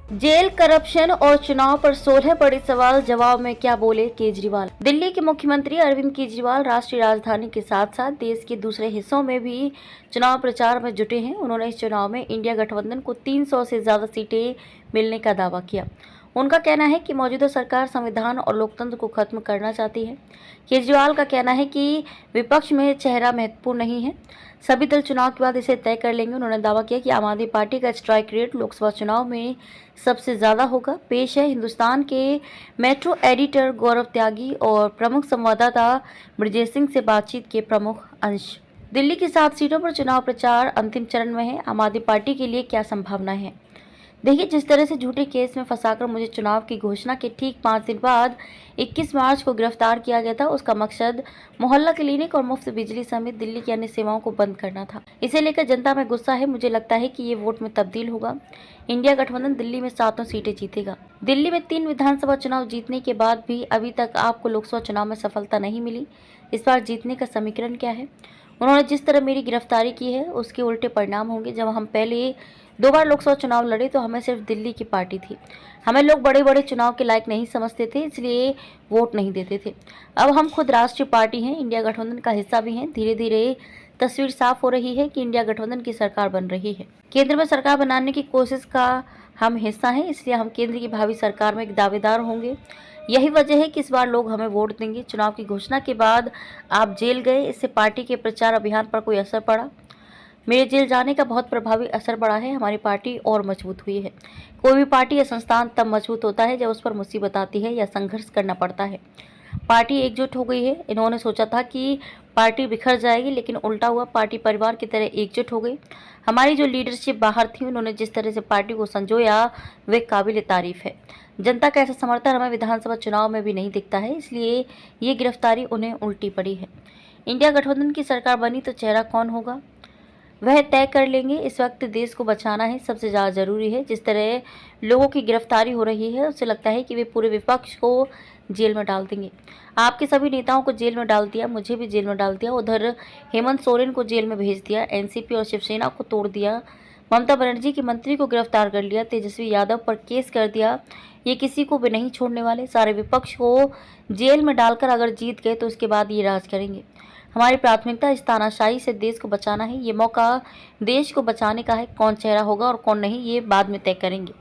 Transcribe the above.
Jail, corruption और चुनाव पर 16 बड़े सवाल, जवाब में क्या बोले केजरीवाल। दिल्ली के मुख्यमंत्री अरविंद केजरीवाल राष्ट्रीय राजधानी के साथ साथ देश के दूसरे हिस्सों में भी चुनाव प्रचार में जुटे हैं। उन्होंने इस चुनाव में इंडिया गठबंधन को 300 से ज्यादा सीटें मिलने का दावा किया। उनका कहना है कि मौजूदा सरकार संविधान और लोकतंत्र को खत्म करना चाहती है। केजरीवाल का कहना है कि विपक्ष में चेहरा महत्वपूर्ण नहीं है, सभी दल चुनाव के बाद इसे तय कर लेंगे। उन्होंने दावा किया कि आम आदमी पार्टी का स्ट्राइक रेट लोकसभा चुनाव में सबसे ज्यादा होगा। पेश है हिंदुस्तान के मेट्रो एडिटर गौरव त्यागी और प्रमुख संवाददाता ब्रजेश सिंह से बातचीत के प्रमुख अंश। दिल्ली की 7 सीटों पर चुनाव प्रचार अंतिम चरण में है। आम आदमी पार्टी के लिए क्या संभावना है? देखिए, जिस तरह से झूठे केस में फंसाकर मुझे चुनाव की घोषणा के ठीक 5 दिन बाद 21 मार्च को गिरफ्तार किया गया था, उसका मकसद मोहल्ला क्लिनिक और मुफ्त बिजली समेत दिल्ली की अन्य सेवाओं को बंद करना था। इसे लेकर जनता में गुस्सा है। मुझे लगता है कि ये वोट में तब्दील होगा। इंडिया गठबंधन दिल्ली में 7 सीटें जीतेगा। दिल्ली में 3 विधानसभा चुनाव जीतने के बाद भी अभी तक आपको लोकसभा चुनाव में सफलता नहीं मिली। इस बार जीतने का समीकरण क्या है? उन्होंने जिस तरह मेरी गिरफ्तारी की है उसके उल्टे परिणाम होंगे। जब हम पहले 2 बार लोकसभा चुनाव लड़े तो हमें सिर्फ दिल्ली की पार्टी थी। हमें लोग बड़े बड़े चुनाव के लायक नहीं समझते थे, इसलिए वोट नहीं देते थे। अब हम खुद राष्ट्रीय पार्टी हैं, इंडिया गठबंधन का हिस्सा भी हैं। धीरे धीरे तस्वीर साफ हो रही है कि इंडिया गठबंधन की सरकार बन रही है। केंद्र में सरकार बनाने की कोशिश का हम हिस्सा हैं, इसलिए हम केंद्र की भावी सरकार में एक दावेदार होंगे। यही वजह है कि इस बार लोग हमें वोट देंगे। चुनाव की घोषणा के बाद आप जेल गए, इससे पार्टी के प्रचार अभियान पर कोई असर पड़ा? मेरे जेल जाने का बहुत प्रभावी असर पड़ा है। हमारी पार्टी और मजबूत हुई है। कोई भी पार्टी या संस्थान तब मजबूत होता है जब उस पर मुसीबत आती है या संघर्ष करना पड़ता है। पार्टी एकजुट हो गई है। इन्होंने सोचा था कि पार्टी बिखर जाएगी, लेकिन उल्टा हुआ। पार्टी परिवार की तरह एकजुट हो गई। हमारी जो लीडरशिप बाहर थी, उन्होंने जिस तरह से पार्टी को संजोया वे काबिल तारीफ है। जनता का ऐसा समर्थन हमें विधानसभा चुनाव में भी नहीं दिखता है, इसलिए ये गिरफ्तारी उन्हें उल्टी पड़ी है। इंडिया गठबंधन की सरकार बनी तो चेहरा कौन होगा वह तय कर लेंगे। इस वक्त देश को बचाना है सबसे ज़्यादा ज़रूरी है। जिस तरह लोगों की गिरफ्तारी हो रही है उससे लगता है कि वे पूरे विपक्ष को जेल में डाल देंगे। आपके सभी नेताओं को जेल में डाल दिया, मुझे भी जेल में डाल दिया। उधर हेमंत सोरेन को जेल में भेज दिया, एनसीपी और शिवसेना को तोड़ दिया, ममता बनर्जी के मंत्री को गिरफ्तार कर लिया, तेजस्वी यादव पर केस कर दिया। ये किसी को भी नहीं छोड़ने वाले। सारे विपक्ष को जेल में डालकर अगर जीत गए तो उसके बाद ये राज करेंगे। हमारी प्राथमिकता इस तानाशाही से देश को बचाना है। ये मौका देश को बचाने का है। कौन चेहरा होगा और कौन नहीं, ये बाद में तय करेंगे।